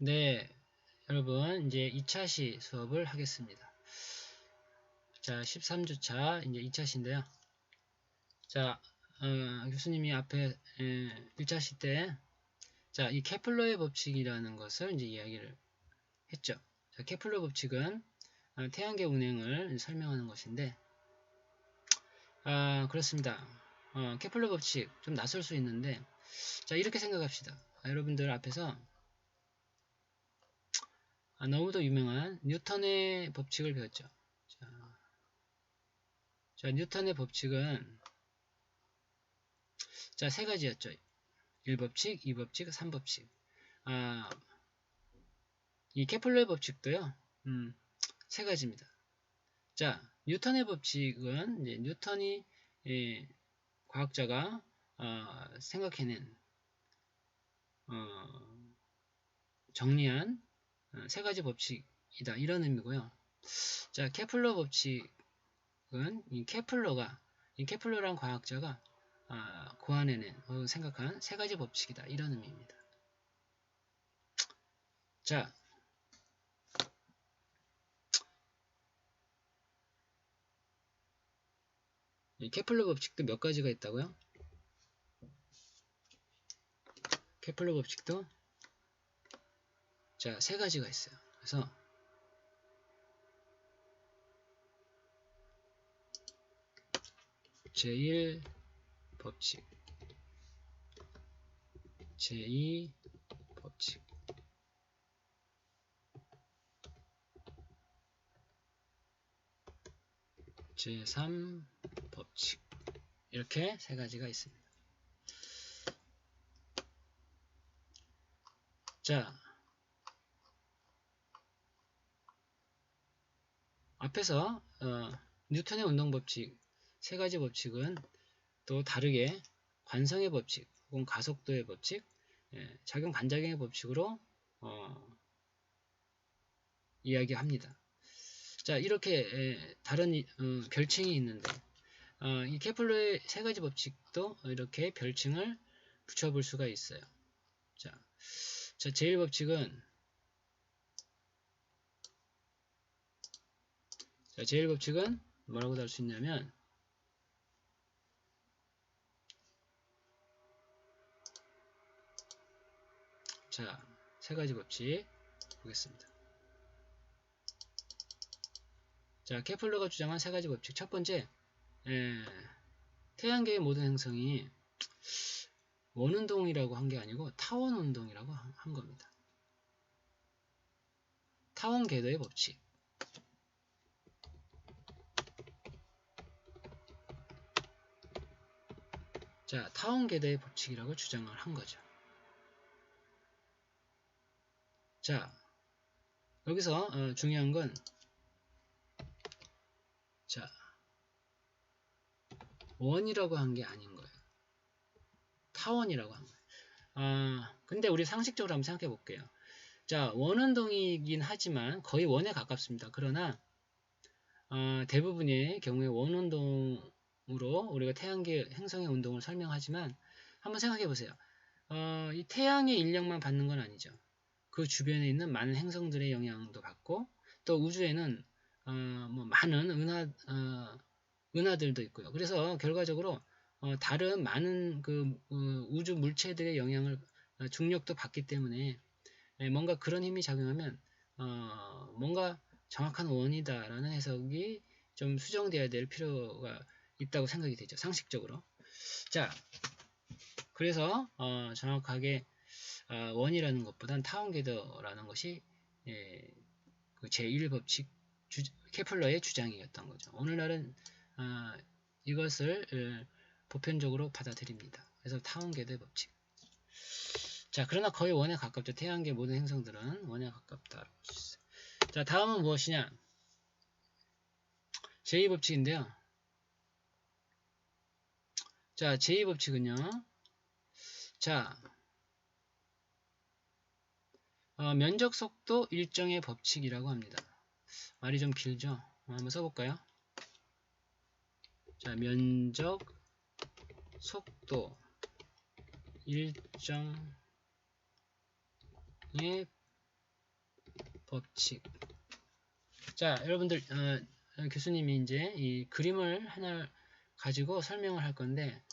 네, 여러분 이제 2차 시 수업을 하겠습니다. 자, 13주차 이제 2차 시인데요. 자, 교수님이 앞에 1차 시 때 자, 이 케플러의 법칙이라는 것을 이제 이야기를 했죠. 자, 케플러 법칙은 태양계 운행을 설명하는 것인데 그렇습니다. 케플러 법칙 좀 낯설 수 있는데 자, 이렇게 생각합시다. 여러분들 앞에서 너무도 유명한 뉴턴의 법칙을 배웠죠. 자, 뉴턴의 법칙은 자, 세 가지였죠. 1법칙, 2법칙, 3법칙. 이 케플러의 법칙도요, 세 가지입니다. 자, 뉴턴의 법칙은 이제 뉴턴이 과학자가 생각해낸 정리한 세 가지 법칙이다 이런 의미고요. 자, 케플러 법칙은 이 케플러라는 과학자가 고안해낸 생각한 세 가지 법칙이다 이런 의미입니다. 자, 이 케플러 법칙도 몇 가지가 있다고요? 케플러 법칙도 자, 세 가지가 있어요. 그래서 제1 법칙, 제2 법칙, 제3 법칙 이렇게 세 가지가 있습니다. 자, 앞에서 뉴턴의 운동법칙 세 가지 법칙은 또 다르게 관성의 법칙 혹은 가속도의 법칙, 작용 반작용의 법칙으로 이야기합니다. 자, 이렇게 다른 별칭이 있는데 이 케플러의 세 가지 법칙도 이렇게 별칭을 붙여볼 수가 있어요. 자, 제1법칙은 뭐라고 달 수 있냐면 자, 세 가지 법칙 보겠습니다. 자, 케플러가 주장한 세 가지 법칙. 첫 번째, 태양계의 모든 행성이 원운동이라고 한 게 아니고 타원운동이라고 한 겁니다. 타원 궤도의 법칙. 자, 타원 궤도의 법칙이라고 주장을 한 거죠. 자, 여기서 중요한 건 자, 원이라고 한 게 아닌 거예요. 타원이라고 한 거예요. 근데 우리 상식적으로 한번 생각해 볼게요. 자, 원운동이긴 하지만 거의 원에 가깝습니다. 그러나 대부분의 경우에 원운동으로 우리가 태양계 행성의 운동을 설명하지만 한번 생각해 보세요. 이 태양의 인력만 받는 건 아니죠. 그 주변에 있는 많은 행성들의 영향도 받고 또 우주에는 뭐 많은 은하들도 있고요. 그래서 결과적으로 다른 많은 우주 물체들의 영향을 중력도 받기 때문에 뭔가 그런 힘이 작용하면 뭔가 정확한 원이다라는 해석이 좀 수정돼야 될 필요가 있다고 생각이 되죠. 상식적으로. 자, 그래서 정확하게 원이라는 것보단 타원 궤도라는 것이 그 제1법칙 케플러의 주장이었던 거죠. 오늘날은 이것을 보편적으로 받아들입니다. 그래서 타원 궤도의 법칙. 자, 그러나 거의 원에 가깝죠. 태양계 모든 행성들은 원에 가깝다라고 할 수 있어요. 자, 다음은 무엇이냐? 제2법칙인데요. 자, 제2법칙은요. 자, 면적 속도 일정의 법칙이라고 합니다. 말이 좀 길죠? 한번 써볼까요? 자, 면적 속도 일정의 법칙. 자, 여러분들 교수님이 이제 이 그림을 하나 가지고 설명을 할 건데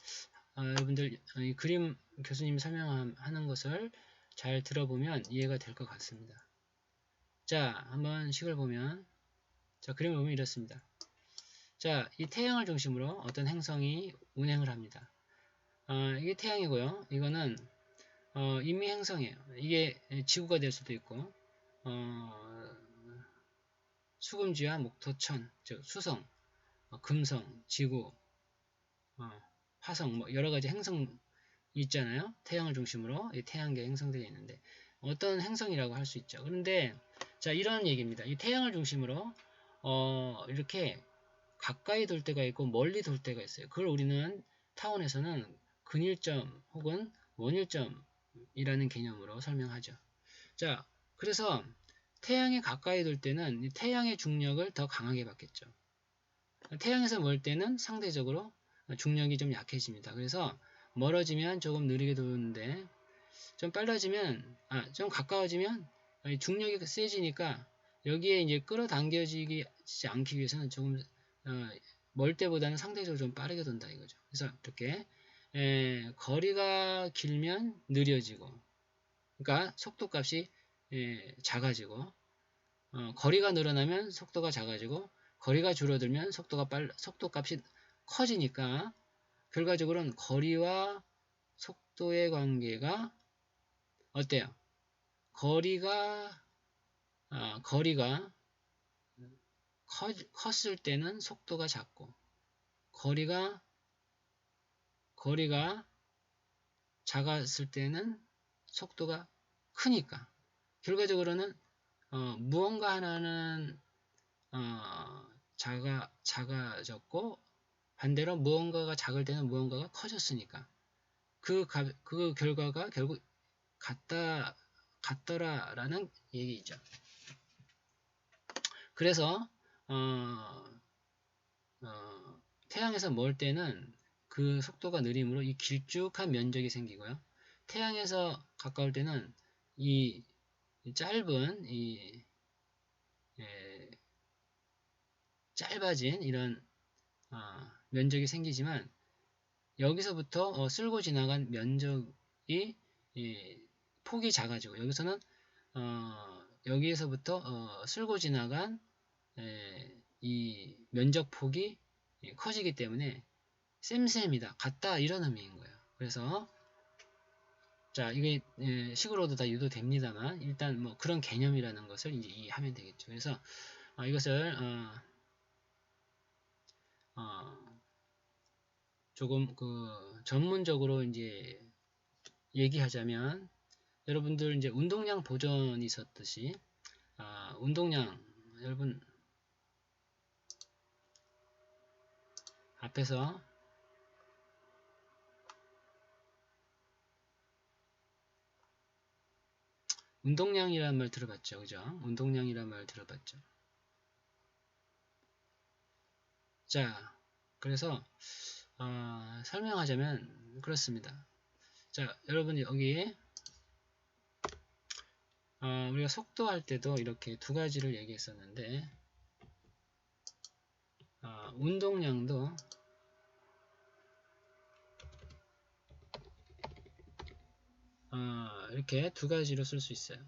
여러분들 이 그림 교수님이 설명하는 것을 잘 들어보면 이해가 될 것 같습니다. 자, 한번 식을 보면 자, 그림을 보면 이렇습니다. 자, 이 태양을 중심으로 어떤 행성이 운행을 합니다. 이게 태양이고요. 이거는 인미 행성이에요. 이게 지구가 될 수도 있고 수금지와 목토천, 즉 수성, 금성, 지구, 화성, 뭐 여러 가지 행성 있잖아요. 태양을 중심으로 이 태양계 행성들이 있는데 어떤 행성이라고 할 수 있죠. 그런데 자, 이런 얘기입니다. 이 태양을 중심으로 이렇게 가까이 돌 때가 있고 멀리 돌 때가 있어요. 그걸 우리는 타원에서는 근일점 혹은 원일점이라는 개념으로 설명하죠. 자, 그래서 태양에 가까이 돌 때는 태양의 중력을 더 강하게 받겠죠. 태양에서 멀 때는 상대적으로 중력이 좀 약해집니다. 그래서 멀어지면 조금 느리게 도는데 좀 빨라지면 좀 가까워지면 중력이 세지니까 여기에 이제 끌어당겨지지 않기 위해서는 조금 멀 때보다는 상대적으로 좀 빠르게 돈다 이거죠. 그래서 이렇게 거리가 길면 느려지고 그러니까 속도값이 작아지고 거리가 늘어나면 속도가 작아지고 거리가 줄어들면 속도값이 커지니까 결과적으로는 거리와 속도의 관계가 어때요? 거리가 컸을 때는 속도가 작고 거리가 작았을 때는 속도가 크니까 결과적으로는 무언가 하나는 작아졌고 반대로 무언가가 작을 때는 무언가가 커졌으니까 그 결과가 결국 같더라라는 얘기죠. 그래서 태양에서 멀 때는 그 속도가 느림으로 이 길쭉한 면적이 생기고요. 태양에서 가까울 때는 이 짧은 짧아진 이런 면적이 생기지만 여기서부터 쓸고 지나간 면적이 폭이 작아지고 여기서는 여기에서부터 쓸고 지나간 이 면적 폭이 커지기 때문에 쌤쌤이다, 같다 이런 의미인 거예요. 그래서 자 이게 식으로도 다 유도됩니다만 일단 뭐 그런 개념이라는 것을 이제 이해하면 되겠죠. 그래서 이것을 조금 전문적으로 이제 얘기하자면 여러분들 이제 운동량 보존이 있었듯이 운동량 여러분 앞에서 운동량이라는 말 들어봤죠, 그죠? 운동량이라는 말 들어봤죠. 자, 그래서 설명하자면 그렇습니다. 자, 여러분 여기 우리가 속도할 때도 이렇게 두 가지를 얘기했었는데 운동량도 이렇게 두 가지로 쓸 수 있어요.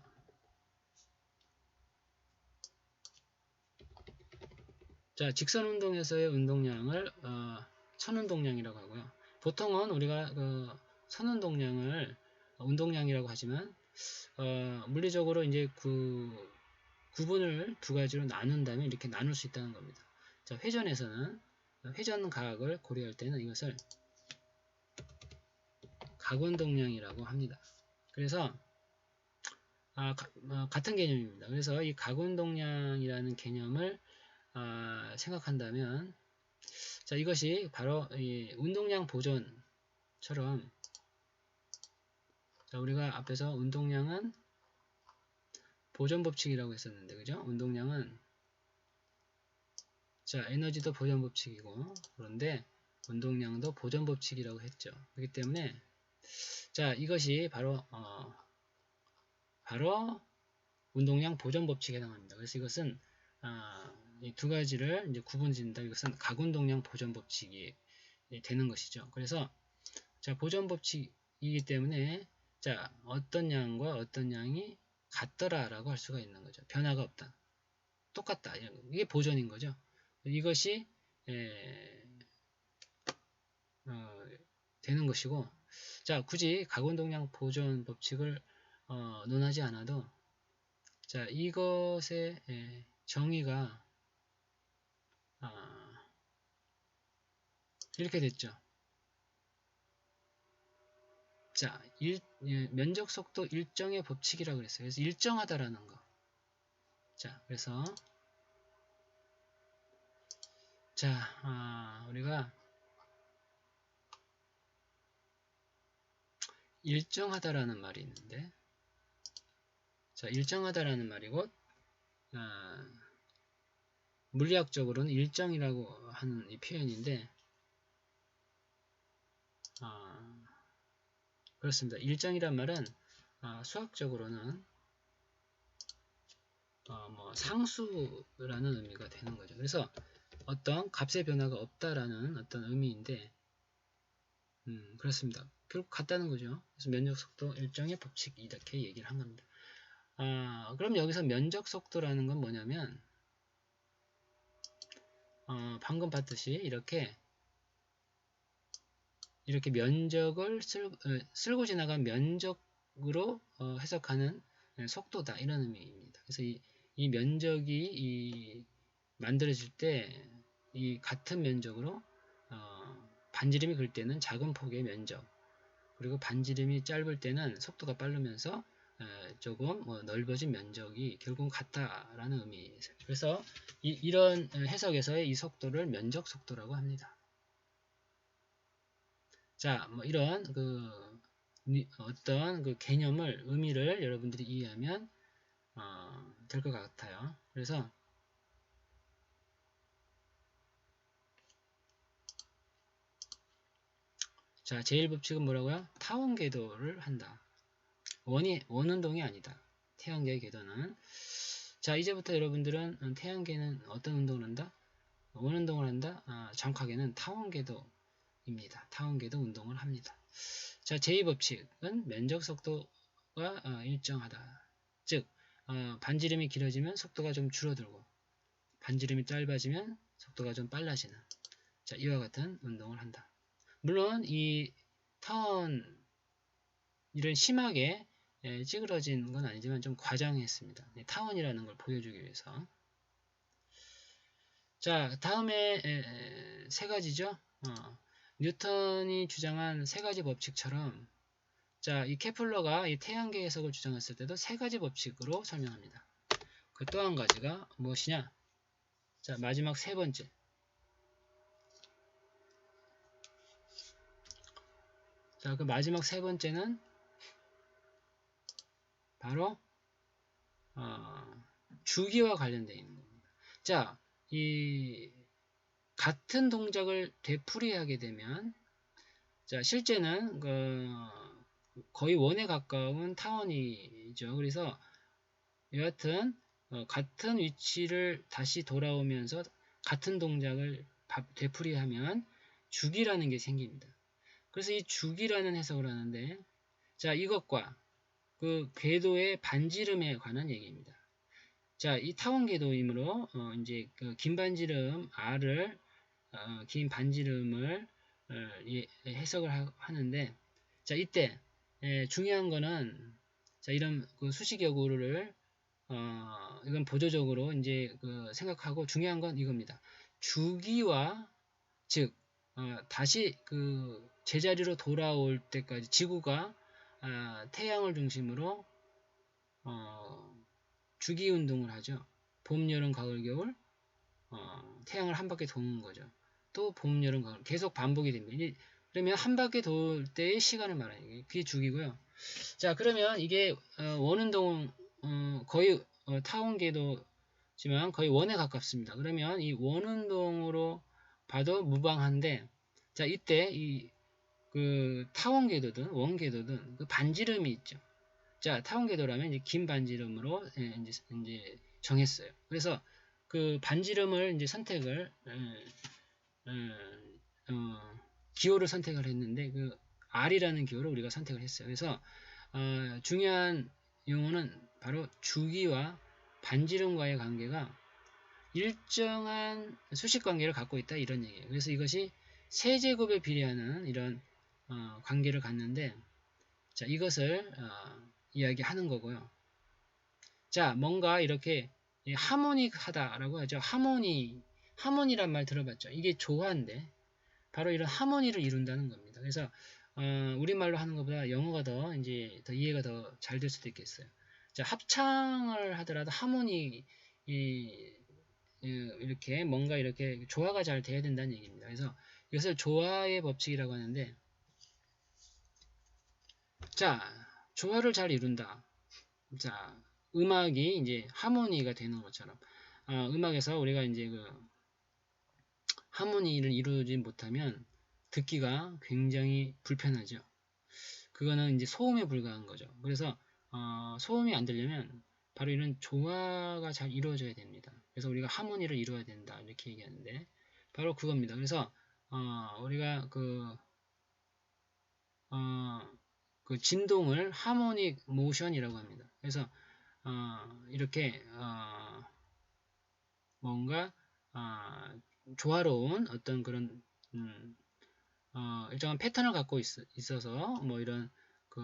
자, 직선 운동에서의 운동량을 선운동량이라고 하고요. 보통은 우리가 선운동량을 운동량이라고 하지만 물리적으로 이제 구분을 두 가지로 나눈다면 이렇게 나눌 수 있다는 겁니다. 자, 회전에서는 회전각을 고려할 때는 이것을 각운동량이라고 합니다. 그래서 같은 개념입니다. 그래서 이 각운동량이라는 개념을 생각한다면 자, 이것이 바로 이 운동량 보존처럼 자, 우리가 앞에서 운동량은 보존법칙이라고 했었는데 그죠? 운동량은 자, 에너지도 보존법칙이고 그런데 운동량도 보존법칙이라고 했죠. 그렇기 때문에 자, 이것이 바로 운동량 보존 법칙에 해당합니다. 그래서 이것은 이 두 가지를 이제 구분짓는다. 이것은 각운동량 보존 법칙이 되는 것이죠. 그래서 자, 보존 법칙이기 때문에 자, 어떤 양과 어떤 양이 같더라라고 할 수가 있는 거죠. 변화가 없다. 똑같다. 이게 보존인 거죠. 이것이 되는 것이고, 자, 굳이 각운동량 보존 법칙을 논하지 않아도, 자, 이것의 정의가 이렇게 됐죠. 자, 면적 속도 일정의 법칙이라고 그랬어요. 그래서 일정하다라는 거. 자, 그래서 자, 우리가 일정하다라는 말이 있는데, 자, 일정하다라는 말이 곧 물리학적으로는 일정이라고 하는 이 표현인데, 그렇습니다. 일정이란 말은 수학적으로는 뭐 상수라는 의미가 되는 거죠. 그래서 어떤 값의 변화가 없다라는 어떤 의미인데, 그렇습니다. 결국 같다는 거죠. 그래서 면적 속도 일정의 법칙 이렇게 얘기를 한 겁니다. 그럼 여기서 면적 속도라는 건 뭐냐면 방금 봤듯이 이렇게 면적을 쓸고 지나간 면적으로 해석하는 속도다 이런 의미입니다. 그래서 이 면적이 만들어질 때 이 같은 면적으로 반지름이 길 때는 작은 폭의 면적, 그리고 반지름이 짧을 때는 속도가 빠르면서 조금 넓어진 면적이 결국은 같다라는 의미예요. 그래서 이런 해석에서의 이 속도를 면적 속도라고 합니다. 자, 뭐 이런 어떤 개념을, 의미를 여러분들이 이해하면 될 것 같아요. 그래서 자, 제1법칙은 뭐라고요? 타원 궤도를 한다. 원운동이 아니다. 태양계의 궤도는. 자, 이제부터 여러분들은 태양계는 어떤 운동을 한다? 원운동을 한다? 정확하게는 타원 궤도입니다. 타원 궤도 운동을 합니다. 자, 제2법칙은 면적 속도가 일정하다. 즉, 반지름이 길어지면 속도가 좀 줄어들고, 반지름이 짧아지면 속도가 좀 빨라지는, 자, 이와 같은 운동을 한다. 물론 이 타원 이런 심하게 찌그러진 건 아니지만 좀 과장했습니다. 타원이라는 걸 보여주기 위해서. 자, 다음에 세 가지죠. 뉴턴이 주장한 세 가지 법칙처럼, 자, 이 케플러가 이 태양계 해석을 주장했을 때도 세 가지 법칙으로 설명합니다. 그 또 한 가지가 무엇이냐? 자, 마지막 세 번째. 자, 그 마지막 세 번째는 바로 주기와 관련되어 있는 겁니다. 자, 이 같은 동작을 되풀이하게 되면, 자, 실제는 거의 원에 가까운 타원이죠. 그래서 여하튼 같은 위치를 다시 돌아오면서 같은 동작을 되풀이하면 주기라는 게 생깁니다. 그래서 이 주기라는 해석을 하는데, 자, 이것과 그 궤도의 반지름에 관한 얘기입니다. 자, 이 타원 궤도이므로 이제 긴 반지름 R을 긴 반지름을 해석을 하는데, 자, 이때 중요한 거는, 자, 이런 수식 여부를 이건 보조적으로 이제 생각하고, 중요한 건 이겁니다. 주기와, 즉 다시 제자리로 돌아올 때까지 지구가 태양을 중심으로 주기 운동을 하죠. 봄, 여름, 가을, 겨울 태양을 한 바퀴 도는 거죠. 또 봄, 여름, 가을 계속 반복이 됩니다. 그러면 한 바퀴 돌 때의 시간을 말하는 게 그게 주기고요. 자, 그러면 이게 원운동 거의 타원 궤도지만 거의 원에 가깝습니다. 그러면 이 원운동으로 봐도 무방한데, 자, 이때 이 타원 궤도든 원 궤도든 그 반지름이 있죠. 자, 타원 궤도라면 이제 긴 반지름으로 이제 정했어요. 그래서 그 반지름을 이제 선택을 기호를 선택을 했는데 그 R이라는 기호를 우리가 선택을 했어요. 그래서 중요한 용어는 바로 주기와 반지름과의 관계가 일정한 수식 관계를 갖고 있다 이런 얘기예요. 그래서 이것이 세제곱에 비례하는 이런 관계를 갖는데 자 이것을 이야기하는 거고요. 자 뭔가 이렇게 하모닉하다라고 하죠. 하모니란 말 들어봤죠. 이게 조화인데 바로 이런 하모니를 이룬다는 겁니다. 그래서 우리말로 하는 것보다 영어가 더 이제 더 이해가 더 잘 될 수도 있겠어요. 자 합창을 하더라도 하모니 이렇게 뭔가 이렇게 조화가 잘 돼야 된다는 얘기입니다. 그래서 이것을 조화의 법칙이라고 하는데 자 조화를 잘 이룬다. 자 음악이 이제 하모니가 되는 것처럼 음악에서 우리가 이제 그 하모니를 이루지 못하면 듣기가 굉장히 불편하죠. 그거는 이제 소음에 불과한 거죠. 그래서 소음이 안 들려면 바로 이런 조화가 잘 이루어져야 됩니다. 그래서 우리가 하모니를 이루어야 된다 이렇게 얘기하는데 바로 그겁니다. 그래서 우리가 그 진동을 하모닉 모션이라고 합니다. 그래서 이렇게 뭔가 조화로운 어떤 그런 일정한 패턴을 갖고 있어서 뭐 이런 그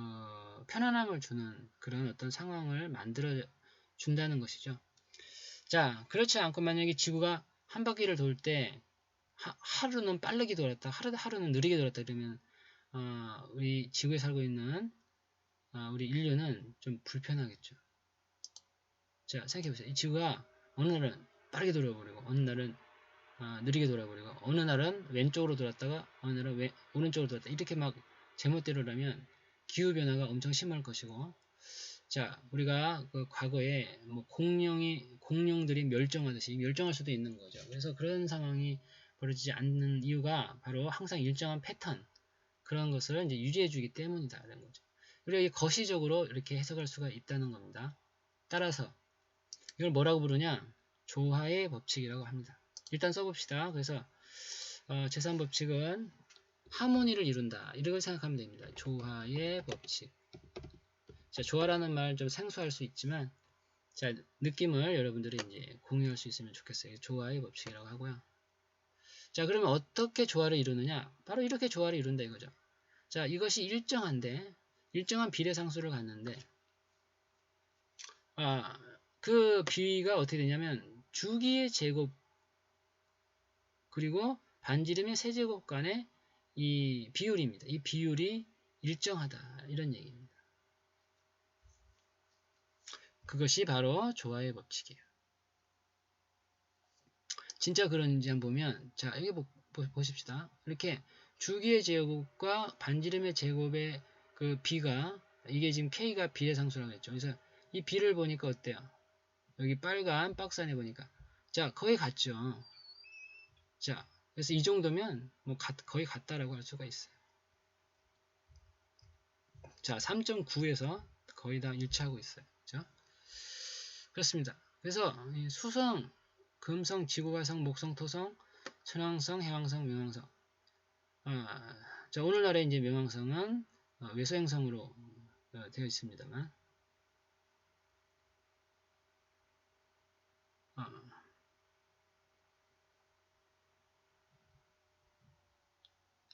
편안함을 주는 그런 어떤 상황을 만들어 준다는 것이죠. 자, 그렇지 않고 만약에 지구가 한 바퀴를 돌 때 하루는 빠르게 돌았다, 하루는 느리게 돌았다 그러면 우리 지구에 살고 있는 우리 인류는 좀 불편하겠죠. 자, 생각해보세요. 이 지구가 어느 날은 빠르게 돌아버리고 어느 날은 느리게 돌아버리고 어느 날은 왼쪽으로 돌았다가 어느 날은 오른쪽으로 돌았다 이렇게 막 제멋대로라면 기후변화가 엄청 심할 것이고 자 우리가 그 과거에 뭐 공룡들이 멸종하듯이 멸종할 수도 있는 거죠. 그래서 그런 상황이 벌어지지 않는 이유가 바로 항상 일정한 패턴 그런 것을 이제 유지해 주기 때문이다라는 거죠. 그리고 거시적으로 이렇게 해석할 수가 있다는 겁니다. 따라서 이걸 뭐라고 부르냐? 조화의 법칙이라고 합니다. 일단 써봅시다. 그래서 제3법칙은 하모니를 이룬다. 이렇게 생각하면 됩니다. 조화의 법칙. 자, 조화라는 말 좀 생소할 수 있지만 자, 느낌을 여러분들이 이제 공유할 수 있으면 좋겠어요. 조화의 법칙이라고 하고요. 자, 그러면 어떻게 조화를 이루느냐? 바로 이렇게 조화를 이룬다 이거죠. 자, 이것이 일정한데 일정한 비례상수를 갖는데 그 비가 어떻게 되냐면 주기의 제곱 그리고 반지름의 세제곱 간의 이 비율입니다. 이 비율이 일정하다 이런 얘기입니다. 그것이 바로 조화의 법칙이에요. 진짜 그런지 한번 보면 자 여기 보십시다. 이렇게 주기의 제곱과 반지름의 제곱의 그 비가 이게 지금 K가 비례상수라고 했죠. 그래서 이 비를 보니까 어때요? 여기 빨간 박스 안에 보니까 자 거의 같죠. 자 그래서 이 정도면 뭐 거의 같다라고 할 수가 있어요. 자 3.9에서 거의 다 일치하고 있어요. 그렇죠? 그렇습니다. 그래서 수성, 금성, 지구화성, 목성, 토성, 천왕성, 해왕성,冥王성. 자 오늘날의 이제冥王성은 외소행성으로 되어 있습니다만.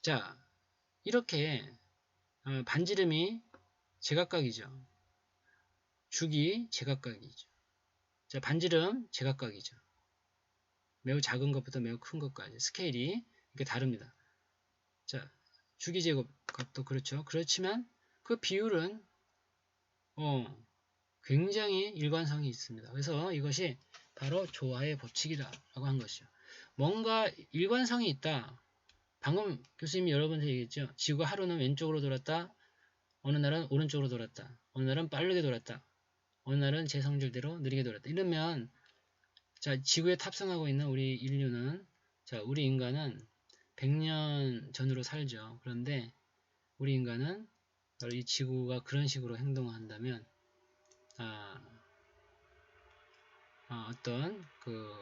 자 이렇게 반지름이 제각각이죠. 주기 제각각이죠. 자 반지름 제각각이죠. 매우 작은 것부터 매우 큰 것까지 스케일이 이렇게 다릅니다. 자 주기제곱 값도 그렇죠. 그렇지만 그 비율은 굉장히 일관성이 있습니다. 그래서 이것이 바로 조화의 법칙이라고 한 것이죠. 뭔가 일관성이 있다. 방금 교수님이 여러분한테 얘기했죠. 지구가 하루는 왼쪽으로 돌았다. 어느 날은 오른쪽으로 돌았다. 어느 날은 빠르게 돌았다. 어느 날은 제 성질대로 느리게 돌았다. 이러면 자 지구에 탑승하고 있는 우리 인류는 자 우리 인간은 100년 전으로 살죠. 그런데 우리 인간은 바로 이 지구가 그런 식으로 행동한다면 어떤 그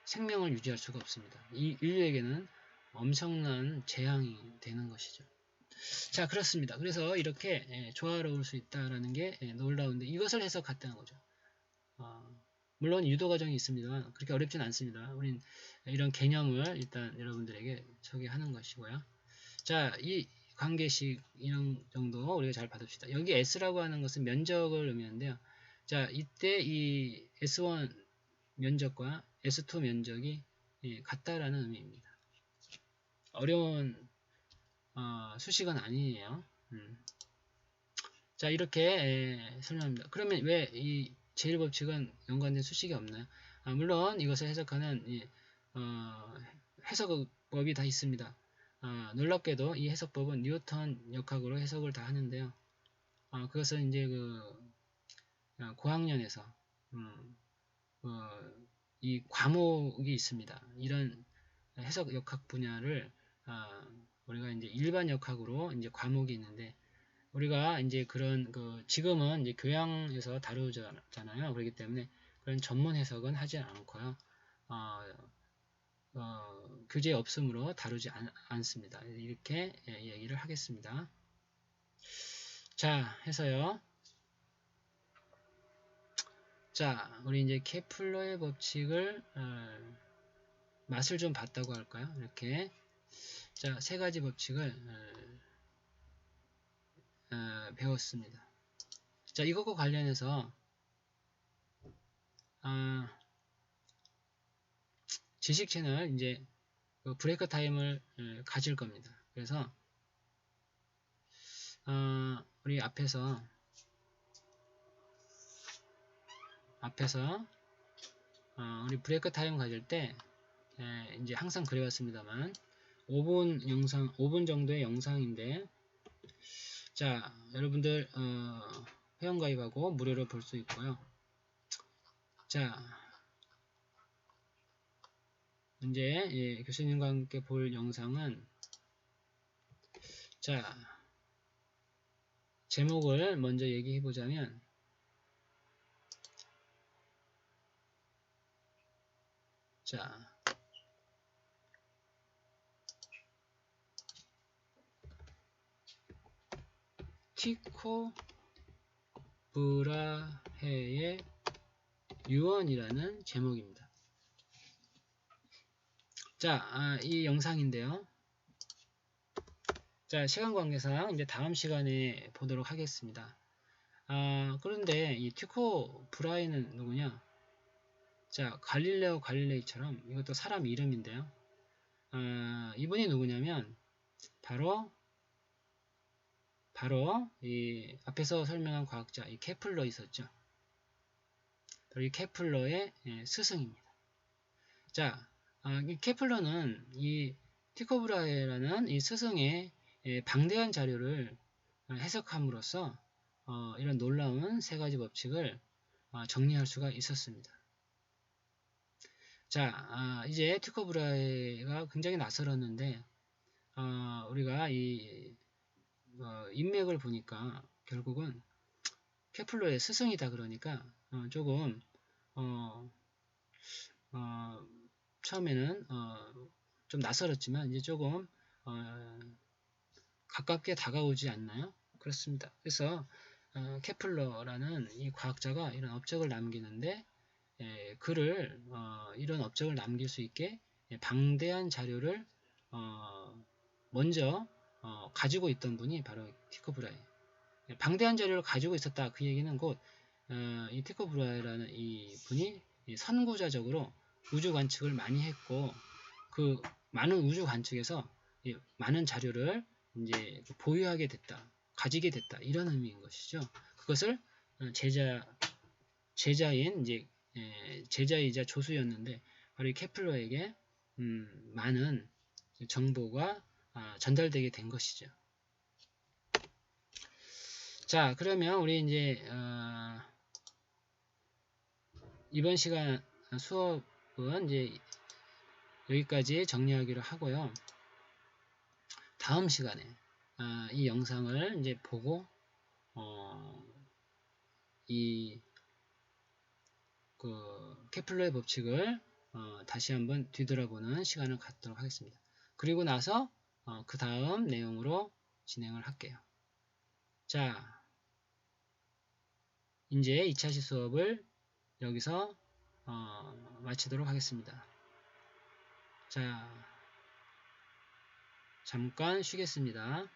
생명을 유지할 수가 없습니다. 이 인류에게는 엄청난 재앙이 되는 것이죠. 자, 그렇습니다. 그래서 이렇게 조화로울 수 있다라는 게 놀라운데 이것을 해석했다는 거죠. 물론 유도 과정이 있습니다만 그렇게 어렵진 않습니다. 우린 이런 개념을 일단 여러분들에게 소개하는 것이고요. 자, 이 관계식 이런 정도 우리가 잘 받읍시다. 여기 S라고 하는 것은 면적을 의미하는데요. 자, 이때 이 S1 면적과 S2 면적이 같다라는 의미입니다. 어려운 수식은 아니에요. 자, 이렇게 설명합니다. 그러면 왜 이 제1법칙은 연관된 수식이 없나요? 물론 이것을 해석하는 해석법이 다 있습니다. 놀랍게도 이 해석법은 뉴턴 역학으로 해석을 다 하는데요. 그것은 이제 고학년에서 이 과목이 있습니다. 이런 해석 역학 분야를 우리가 이제 일반 역학으로 이제 과목이 있는데 우리가 이제 그런 지금은 이제 교양에서 다루잖아요. 그렇기 때문에 그런 전문 해석은 하지 않고요. 교재 없음으로 다루지 않습니다. 이렇게 얘기를 하겠습니다. 자, 해서요. 자, 우리 이제 케플러의 법칙을 맛을 좀 봤다고 할까요? 이렇게 자, 세 가지 법칙을 배웠습니다. 자, 이것과 관련해서 지식 채널 이제 브레이크 타임을 가질 겁니다. 그래서 우리 앞에서 우리 브레이크 타임 가질 때 이제 항상 그래왔습니다만 5분 영상, 5분 정도의 영상인데 자, 여러분들 회원가입하고 무료로 볼 수 있고요. 자, 이제 교수님과 함께 볼 영상은 자, 제목을 먼저 얘기해 보자면 자, 티코 브라헤의 유언이라는 제목입니다. 자, 이 영상인데요. 자, 시간 관계상 이제 다음 시간에 보도록 하겠습니다. 그런데 이 티코 브라헤는 누구냐? 자, 갈릴레오 갈릴레이처럼 이것도 사람 이름인데요. 이분이 누구냐면 바로 이 앞에서 설명한 과학자 이 케플러 있었죠. 바로 이 케플러의 스승입니다. 자, 이 케플러는 이 티코 브라헤라는 이 스승의 방대한 자료를 해석함으로써 이런 놀라운 세 가지 법칙을 정리할 수가 있었습니다. 자, 이제 티코 브라헤가 굉장히 낯설었는데 우리가 이 인맥을 보니까 결국은 케플러의 스승이다 그러니까 조금 처음에는 좀 낯설었지만 이제 조금 가깝게 다가오지 않나요? 그렇습니다. 그래서 케플러라는 이 과학자가 이런 업적을 남기는데 글을 이런 업적을 남길 수 있게 방대한 자료를 먼저 가지고 있던 분이 바로 티코 브라헤. 방대한 자료를 가지고 있었다. 그 얘기는 곧 이 티코 브라헤라는 이 분이 선구자적으로 우주 관측을 많이 했고 그 많은 우주 관측에서 많은 자료를 이제 보유하게 됐다, 가지게 됐다 이런 의미인 것이죠. 그것을 제자인 이제 제자이자 조수였는데 바로 이 케플러에게 많은 정보가 전달되게 된 것이죠. 자, 그러면 우리 이제 이번 시간 수업은 이제 여기까지 정리하기로 하고요. 다음 시간에 이 영상을 이제 보고 이 케플러의 법칙을 다시 한번 뒤돌아보는 시간을 갖도록 하겠습니다. 그리고 나서 그 다음 내용으로 진행을 할게요. 자, 이제 2차시 수업을 여기서 마치도록 하겠습니다. 자, 잠깐 쉬겠습니다.